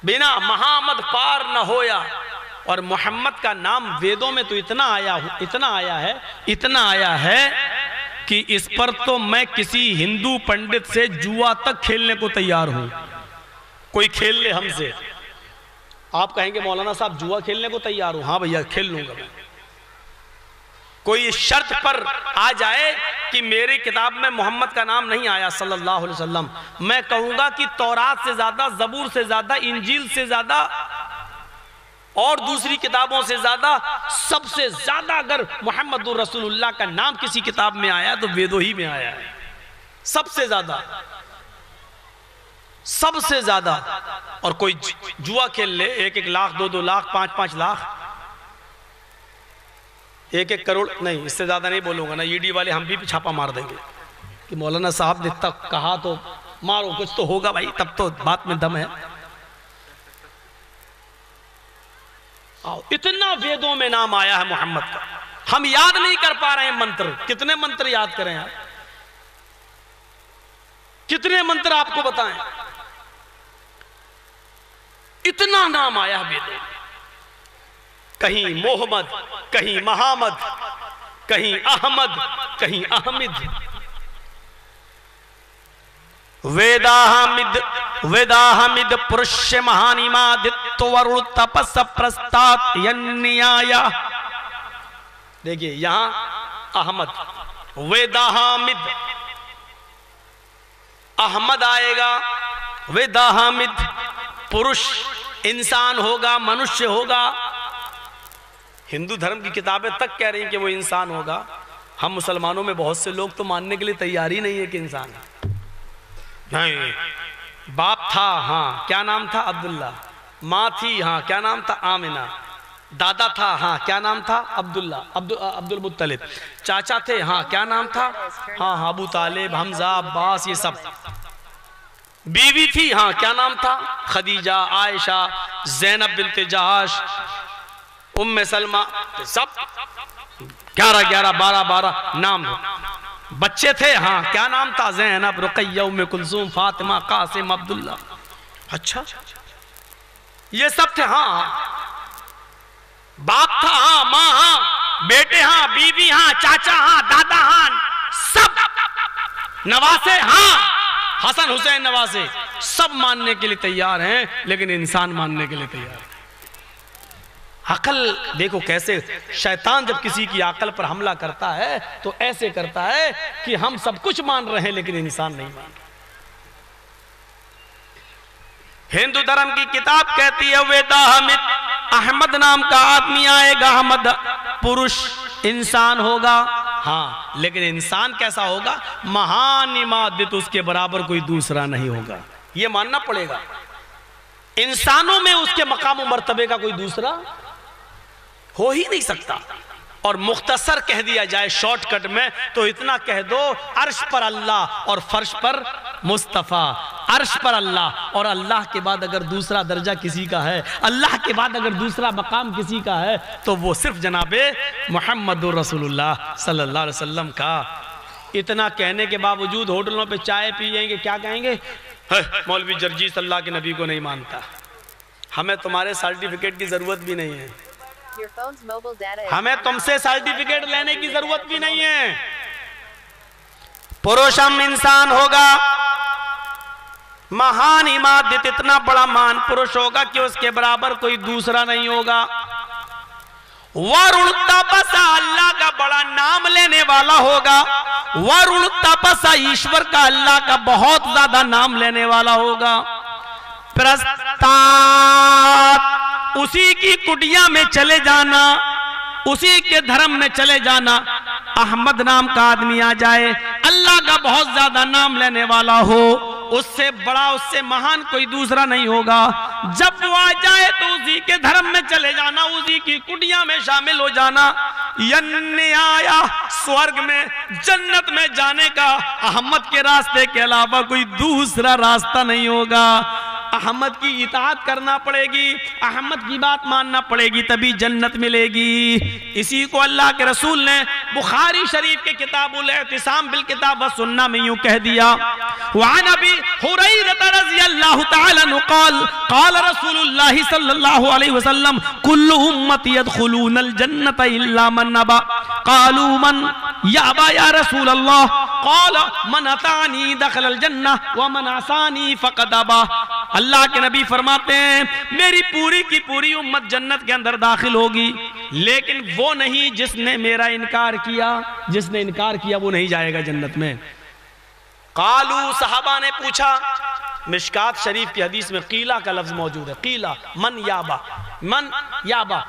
बिना महामद पार न होया। और मोहम्मद का नाम वेदों में तो इतना आया है कि इस पर तो मैं किसी हिंदू पंडित से जुआ तक खेलने को तैयार हूं। कोई खेल ले हमसे, आप कहेंगे मौलाना साहब जुआ खेलने को तैयार हूं, हाँ भैया खेल लूंगा मैं। कोई इस शर्त पर आ जाए कि मेरी किताब में मोहम्मद का नाम नहीं आया सल्लल्लाहु अलैहि वसल्लम, मैं कहूंगा कि तौरात से ज्यादा, जबूर से ज्यादा, इंजील से ज्यादा और दूसरी किताबों से ज्यादा, सबसे ज्यादा अगर मुहम्मदुर रसूलुल्लाह का नाम किसी किताब में आया तो वेदों ही में आया है। सबसे ज्यादा, सबसे ज्यादा। और कोई जुआ खेल ले 1-1 लाख, 2-2 लाख, 5-5 लाख, 1-1 करोड़, नहीं इससे ज्यादा नहीं बोलूंगा ना, ईडी वाले हम भी छापा मार देंगे कि मौलाना साहब ने तक कहा तो मारो, कुछ तो होगा भाई, तब तो बात में दम है। इतना वेदों में नाम आया है मोहम्मद का, हम याद नहीं कर पा रहे हैं मंत्र। कितने मंत्र याद करें यार, कितने मंत्र आपको बताएं, इतना नाम आया है वेदों में। कहीं मोहम्मद, कहीं महामद, कहीं अहमद, कहीं अहमिद। वेदाहमिद पुरुष महानिमादित्य वरुण तपस प्रस्तात यन्याय। देखिए यहां अहमद, वेदाहमिद, अहमद आएगा। वेदाहमिद पुरुष, इंसान होगा, मनुष्य होगा। हिंदू धर्म की किताबें तक कह रही हैं कि वो इंसान होगा। हम मुसलमानों में बहुत से लोग तो मानने के लिए तैयार ही नहीं है कि इंसान है। नहीं, बाप था, हाँ क्या नाम था, अब्दुल्ला। माँ थी, हाँ क्या नाम था, आमिना। दादा था, हाँ क्या नाम था, अब्दुल्ला, अब्दुल मुत्तलिब। चाचा थे, हाँ क्या नाम था, हाँ अबू तालिब, हमजा, अब्बास, ये सब। बीवी थी, हाँ क्या नाम था, खदीजा, आयशा, ज़ैनब बिन्त जहाश, उम्मे सलमा, सब 11-11, 12-12 नाम। बच्चे थे, हाँ क्या नाम था, ज़ैनब, रुक़य्या, उम्मे कुलसूम, फातिमा, कासिम, अब्दुल्ला। अच्छा ये सब थे, हाँ। बाप था, हाँ, माँ, हाँ, बेटे, हाँ, बीवी, हाँ, चाचा, हाँ, दादा, हाँ, सब। नवासे, हाँ, हसन हुसैन नवासे, सब मानने के लिए तैयार हैं, लेकिन इंसान मानने के लिए तैयार है। अकल देखो कैसे शैतान जब किसी की अकल पर हमला करता है तो ऐसे करता है कि हम सब कुछ मान रहे हैं लेकिन इंसान नहीं मान। हिंदू धर्म की किताब कहती है वेदाहमिद, अहमद नाम का आदमी आएगा, अहमद पुरुष, इंसान होगा, हाँ, लेकिन इंसान कैसा होगा, महान इमादत, उसके बराबर कोई दूसरा नहीं होगा। ये मानना पड़ेगा, इंसानों में उसके मकाम मर्तबे का कोई दूसरा हो ही नहीं सकता। और मुख्तसर कह दिया जाए शॉर्टकट में तो इतना कह दो, अर्श पर अल्लाह और फर्श पर मुस्तफ़ा। अर्श पर अल्लाह, और अल्लाह के बाद अगर दूसरा दर्जा किसी का है, अल्लाह के बाद अगर दूसरा मकाम किसी का है तो वो सिर्फ जनाबे मुहम्मदुर रसूलुल्लाह सल्लल्लाहु अलैहि वसल्लम का। इतना कहने के बावजूद होटलों पे चाय पिएंगे, क्या कहेंगे, मौलवी जर्जीस अल्लाह के नबी को नहीं मानता। हमें तुम्हारे सर्टिफिकेट की जरूरत भी नहीं है, हमें तुमसे सर्टिफिकेट लेने की जरूरत भी नहीं है। पुरुषम इंसान होगा, महान इमादत, इतना बड़ा महान पुरुष होगा कि उसके बराबर कोई दूसरा नहीं होगा। वरुण तपसा, अल्लाह का बड़ा नाम लेने वाला होगा। वरुण तपसा, ईश्वर का, अल्लाह का बहुत ज्यादा नाम लेने वाला होगा। प्रस्तात, उसी की कुटिया में चले जाना, उसी के धर्म में चले जाना। अहमद नाम का आदमी आ जाए, अल्लाह का बहुत ज्यादा नाम लेने वाला हो, उससे बड़ा, उससे महान कोई दूसरा नहीं होगा। जब वो आ जाए तो उसी के धर्म में चले जाना, उसी की कुटिया में शामिल हो जाना। यन्ने आया, स्वर्ग में, जन्नत में जाने का अहमद के रास्ते के अलावा कोई दूसरा रास्ता नहीं होगा। अहमद की इताअत करना पड़ेगी, अहमद की बात मानना पड़ेगी, तभी जन्नत मिलेगी। इसी को अल्लाह के रसूल ने बुखारी शरीफ के किताबुल इत्तिसाम बिल किताब व सुन्ना में यूं कह दिया, वअन अबी हुरैरा रज़ियल्लाहु तआला अन्हु क़ाल क़ाल रसूलुल्लाह सल्लल्लाहु अलैहि वसल्लम कुल्लु उम्मती यदखुलूनल जन्नत इल्ला मन अबा क़ालू मन याबा या रसूल अल्लाह क़ाल मन अतानी दखलल जन्नह व मन असानी फ़क़द अबा। अल्लाह के नबी फरमाते हैं मेरी पूरी की पूरी उम्मत जन्नत के अंदर दाखिल होगी, लेकिन वो नहीं जिसने मेरा इनकार किया। जिसने इनकार किया वो नहीं जाएगा जन्नत में। कालू सहाबा ने पूछा, मिशकात शरीफ की हदीस में कीला का लफ्ज मौजूद है, कीला मन याबा, मन याबा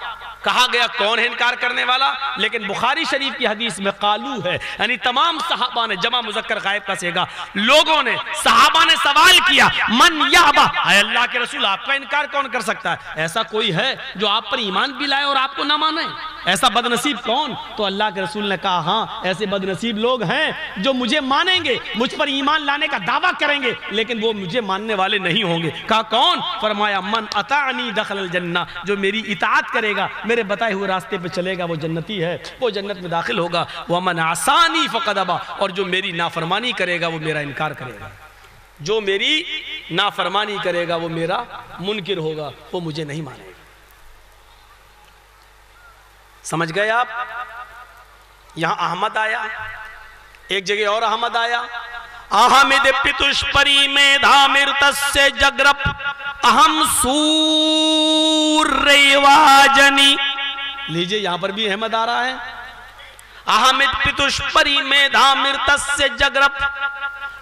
कहा गया कौन है इनकार करने वाला, लेकिन बुखारी शरीफ की हदीस में कालू है, यानी तमाम सहाबा ने, जमा मुज़क्कर गायब का सेगा, लोगों ने, सहाबा ने सवाल किया मन याबा, अल्लाह के रसूल आपका इनकार कौन कर सकता है? ऐसा कोई है जो आप पर ईमान भी लाए और आपको ना माने? ऐसा बदनसीब कौन? तो अल्लाह के रसूल ने कहा हाँ, ऐसे बदनसीब लोग हैं जो मुझे मानेंगे, मुझ पर ईमान लाने का दावा करेंगे, लेकिन वो मुझे मानने वाले नहीं होंगे। कहा कौन? फरमाया मन अतानी दखलल जन्नह, जो मेरी इताअत करेगा, मेरे बताए हुए रास्ते पे चलेगा, वो जन्नती है, वो जन्नत में दाखिल होगा। वह मन आसानी फ़क़द अबा, और जो मेरी नाफरमानी करेगा वो मेरा इनकार करेगा। जो मेरी नाफरमानी करेगा वो मेरा मुनकिर होगा, वो मुझे नहीं मानेगा। समझ गए आप? यहां अहमद आया, एक जगह और अहमद आया, अहमद पितुष्परी मेधामिर तस्य जगरप अहम सूर्यवाजनी। लीजिए यहां पर भी अहमद आ रहा है, अहमद पितुष्परी मेधामिर तस्य जगरप।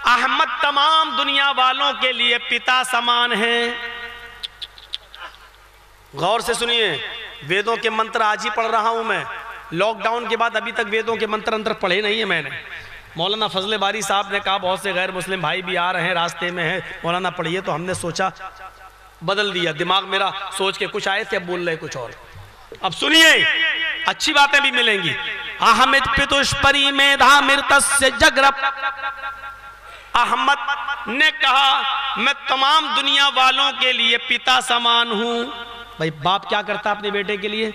अहमद तमाम दुनिया वालों के लिए पिता समान है। गौर से सुनिए, वेदों के मंत्र आज ही पढ़ रहा हूं मैं, लॉकडाउन के बाद अभी तक वेदों के मंत्र अंतर पढ़े नहीं है मैंने। मौलाना फजल बारी साहब ने कहा बहुत से गैर मुस्लिम भाई भी आ रहे हैं, रास्ते में हैं, मौलाना पढ़िए, तो हमने सोचा बदल दिया, दिमाग मेरा सोच के कुछ आए थे, अब बोल रहे कुछ और। अब सुनिए, अच्छी बातें भी मिलेंगी। अहमद पितुष्परी मेधा मिर्तस्य जगरप। अहमद ने कहा मैं तमाम दुनिया वालों के लिए पिता समान हूं। भाई बाप क्या करता अपने बेटे के लिए?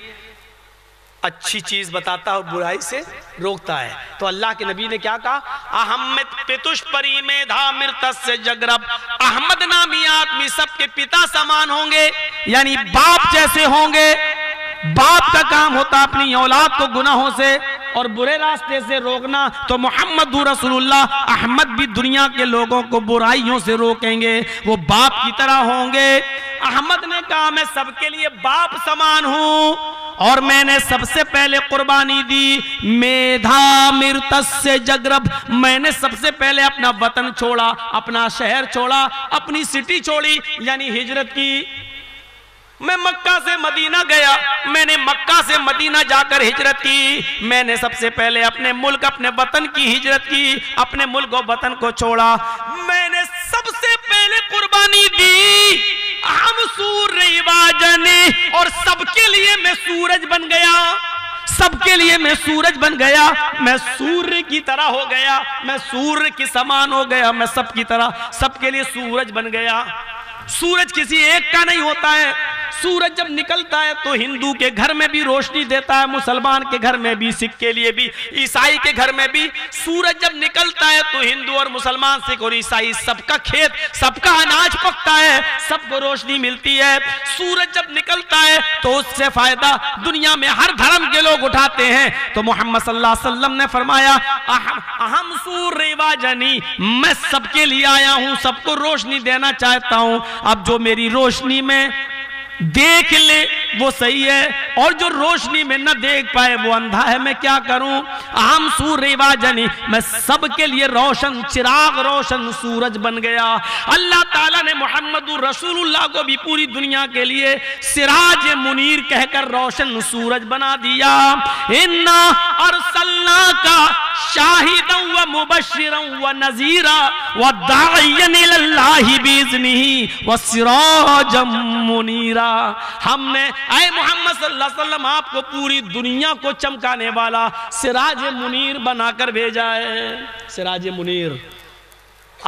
अच्छी चीज बताता है और बुराई से रोकता है। तो अल्लाह के नबी ने क्या कहा? अहमद पितुष्परी मेधा मिर्तस्य जगरब। अहमद नामी आदमी सबके पिता समान होंगे, यानी बाप जैसे होंगे। बाप का काम होता अपनी औलाद को गुनाहों से और बुरे रास्ते से रोकना, तो मोहम्मद रसूलुल्लाह अहमद भी दुनिया के लोगों को बुराइयों से रोकेंगे, वो बाप की तरह होंगे। अहमद ने कहा मैं सबके लिए बाप समान हूं और मैंने सबसे पहले कुर्बानी दी मेधा मिर्तस्य जगरब। मैंने सबसे पहले अपना वतन छोड़ा, अपना शहर छोड़ा, अपनी सिटी छोड़ी, यानी हिजरत की। मैं मक्का से मदीना गया, मैंने मक्का से मदीना जाकर हिजरत की। मैंने सबसे पहले अपने मुल्क, अपने वतन की हिजरत की, अपने मुल्क और वतन को छोड़ा। मैंने सबसे पहले कुर्बानी दी हम सूर्यवाजनी, और सबके लिए मैं सूरज बन गया। सबके लिए मैं सूरज बन गया, मैं सूर्य की तरह हो गया, मैं सूर्य के समान हो गया, मैं सबकी तरह सबके लिए सूरज बन गया। सूरज किसी एक का नहीं होता है। सूरज जब निकलता है तो हिंदू के घर में भी रोशनी देता है, मुसलमान के घर में भी, सिख के लिए भी, ईसाई के घर में भी। सूरज जब निकलता है तो हिंदू और मुसलमान, सिख और ईसाई सबका खेत, सबका अनाज पकता है, सबको रोशनी मिलती है। सूरज जब निकलता है तो उससे फायदा दुनिया में हर धर्म के लोग उठाते हैं। तो मोहम्मद सल्लल्लाहु अलैहि वसल्लम ने फरमाया अहम सूर्यवाजनी, मैं सबके लिए आया हूं, सबको रोशनी देना चाहता हूं। अब जो मेरी रोशनी में देख ले वो सही है, और जो रोशनी में न देख पाए वो अंधा है। मैं क्या करूं? अहम सूर्यवाजनी, मैं सबके लिए रोशन चिराग, रोशन सूरज बन गया। अल्लाह ताला ने मोहम्मद रसूलुल्लाह को भी पूरी दुनिया के लिए सिराज मुनीर कहकर रोशन सूरज बना दिया। इन्ना अरसलनाका शाहिदन व मुबश्शिरन व नज़ीरा व दाइयन इलल्लाहि बिइज़्निही व सिराजम मुनीरा। हमने आए मोहम्मद सल्लल्लाहु अलैहि वसल्लम आपको पूरी दुनिया को चमकाने वाला सिराज मुनीर बनाकर भेजा है। सिराज मुनीर,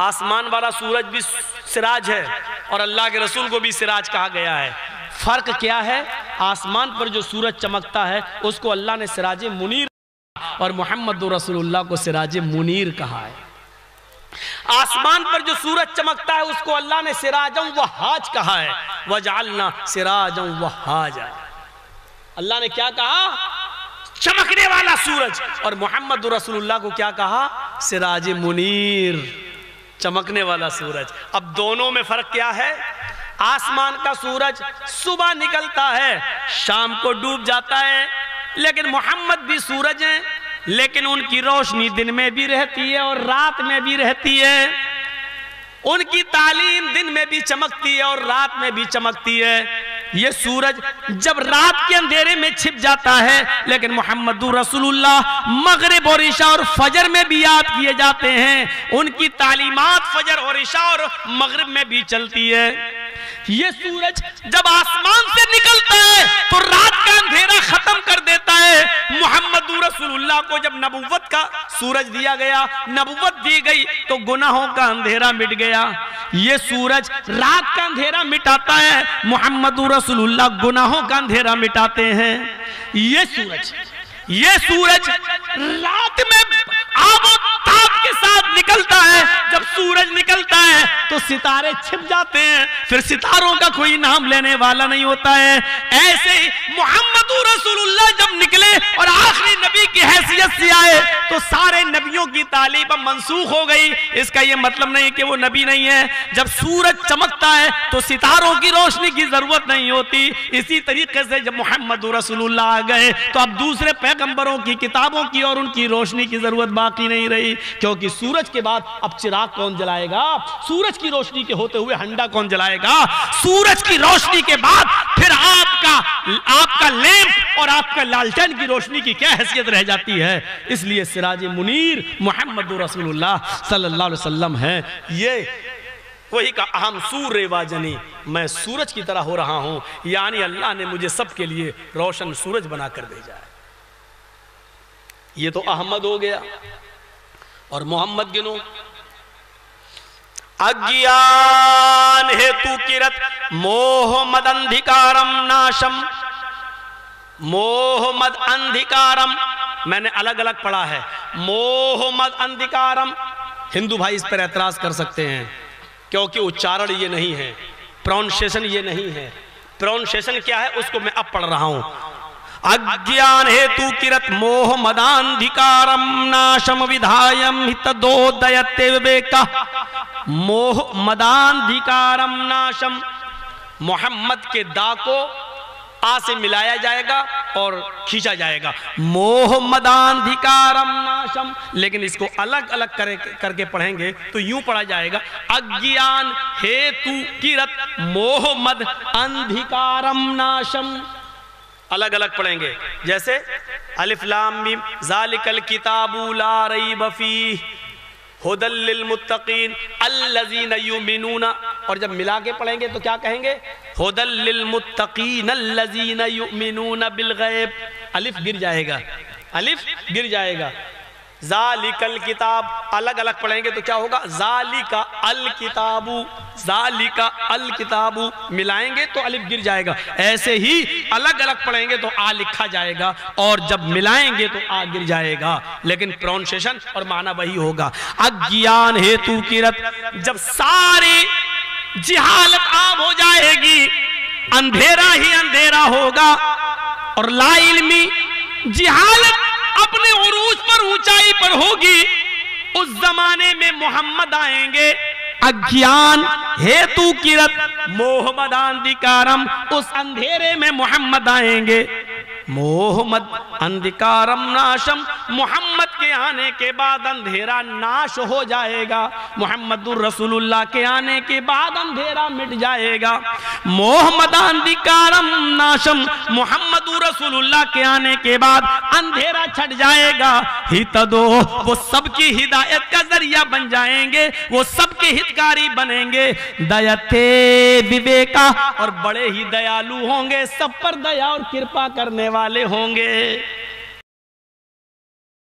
आसमान वाला सूरज भी सिराज है और अल्लाह के रसूल को भी सिराज कहा गया है। फर्क क्या है? आसमान पर जो सूरज चमकता है उसको अल्लाह ने सिराज मुनीर और मोहम्मद रसूलुल्लाह को सिराज मुनीर कहा है। आसमान पर जो सूरज चमकता है उसको अल्लाह ने सिराजम वहाज कहा है। वजअलना सिराजम वहाजा, अल्लाह ने क्या कहा? चमकने वाला सूरज। और मोहम्मद रसूलुल्लाह को क्या कहा? सिराज मुनीर, चमकने वाला सूरज। अब दोनों में फर्क क्या है? आसमान का सूरज सुबह निकलता है, शाम को डूब जाता है, लेकिन मोहम्मद भी सूरज हैं, लेकिन उनकी रोशनी दिन में भी रहती है और रात में भी रहती है। उनकी तालीम दिन में भी चमकती है और रात में भी चमकती है। ये सूरज जब रात के अंधेरे में छिप जाता है, लेकिन मोहम्मद रसूलुल्लाह मगरिब और इशा और फजर में भी याद किए जाते हैं। उनकी तालीमात फजर और इशा और मगरिब में भी चलती है। ये सूरज जब आसमान से निकलता है तो रात का अंधेरा खत्म कर देता है। मोहम्मद रसूलुल्लाह को जब नबुव्वत का सूरज दिया गया, नबुव्वत दी गई, तो गुनाहों का अंधेरा मिट गया। ये सूरज रात का अंधेरा मिटाता है, मोहम्मद रसूलुल्लाह गुनाहों का अंधेरा मिटाते हैं। ये सूरज रात में आबो ताप के साथ निकलता है। जब सूरज निकलता है तो सितारे छिप जाते हैं, फिर सितारों का कोई नाम लेने वाला नहीं होता है। ऐसे ही मोहम्मद रसूलुल्लाह जब निकले और आखिरी नबी की हैसियत से आए तो सारे नबियों की तालीम अब मंसूख हो गई। इसका यह मतलब नहीं कि वो नबी नहीं है। जब सूरज चमकता है तो सितारों की रोशनी की जरूरत नहीं होती। इसी तरीके से जब मोहम्मद रसूलुल्लाह आ गए तो अब दूसरे पैगंबरों की किताबों की और उनकी रोशनी की जरूरत बाकी नहीं रही, क्योंकि सूरज के बाद अब चिराग कौन जलाएगा? सूरज की रोशनी के होते हुए हंडा कौन जलाएगा? सूरज की रोशनी के बाद फिर आपका लैंप और आपका लालटेन की रोशनी की क्या हैसियत रह जाती है? इसलिए सिराज मुनीर मोहम्मद रसूलुल्लाह सल्लल्लाहु अलैहि वसल्लम है। ये वही का अहम सूर्य वाजनी, मैं सूरज की तरह हो रहा हूं, यानी अल्लाह ने मुझे सबके लिए रोशन सूरज बनाकर भेजा है। ये तो अहमद हो गया। और मोहम्मद गिनो। अज्ञान हेतु किरत मोह मद अंधिकारम नाशम। मोह मद अंधिकारम मैंने अलग अलग पढ़ा है। मोह मद अंधिकारम, हिंदू भाई इस पर एतराज कर सकते हैं क्योंकि उच्चारण ये नहीं है, प्रोनाउंसिएशन ये नहीं है। प्रोनाउंसिएशन क्या है उसको मैं अब पढ़ रहा हूं। अज्ञान हेतु किरत मोह मदांधिकारम नाशम विधायम हितदोदयते विवेका। मोह मदांधिकारम नाशम, मोहम्मद के दा को आ से मिलाया जाएगा और खींचा जाएगा। मोह मदांधिकारम नाशम, लेकिन इसको अलग अलग करके पढ़ेंगे तो यूं पढ़ा जाएगा अज्ञान हेतु किरत मोह मद अंधिकारम नाशम। अलग अलग पढ़ेंगे, जैसे अलिफ लाम मीम ज़ालिकल किताबु ला रैब फीह हुदल लिल मुत्तकीन अल्लज़ीना युमिनूना। और जब मिला के पढ़ेंगे तो क्या कहेंगे? हुदल लिल मुत्तकीन अल्लज़ीना युमिनूना बिल गैब। अलिफ गिर जाएगा, अलिफ गिर जाएगा। ज़ालिकल किताब अलग अलग पढ़ेंगे तो क्या होगा? ज़ालिका अल किताबु, ज़ालिका अल किताबु मिलाएंगे तो अलिफ गिर जाएगा। ऐसे ही अलग अलग पढ़ेंगे तो आ लिखा जाएगा और जब मिलाएंगे तो आ गिर जाएगा, लेकिन प्रोनाउंसिएशन और माना वही होगा। अज्ञान हेतु किरत, जब सारी जिहालत आम हो जाएगी, अंधेरा ही अंधेरा होगा और ला इल्मी जिहालत अपने उरूज पर ऊंचाई पर होगी, उस जमाने में मोहम्मद आएंगे। अज्ञान हेतु किरत मोह मदांधिकारम, उस अंधेरे में मोहम्मद आएंगे। मोहम्मद अंधिकारम नाशम, मोहम्मद के आने के बाद अंधेरा नाश हो जाएगा। मोहम्मदुर रसूलुल्लाह के आने के बाद अंधेरा मिट जाएगा। मोहम्मद अंधिकारम नाशम, मोहम्मदुर रसूलुल्लाह के आने के बाद अंधेरा छट जाएगा। हितदो, वो सबकी हिदायत का जरिया बन जाएंगे, वो सबके हितकारी बनेंगे। दयते विवेका, और बड़े ही दयालु होंगे, सब पर दया और कृपा करने वाले होंगे।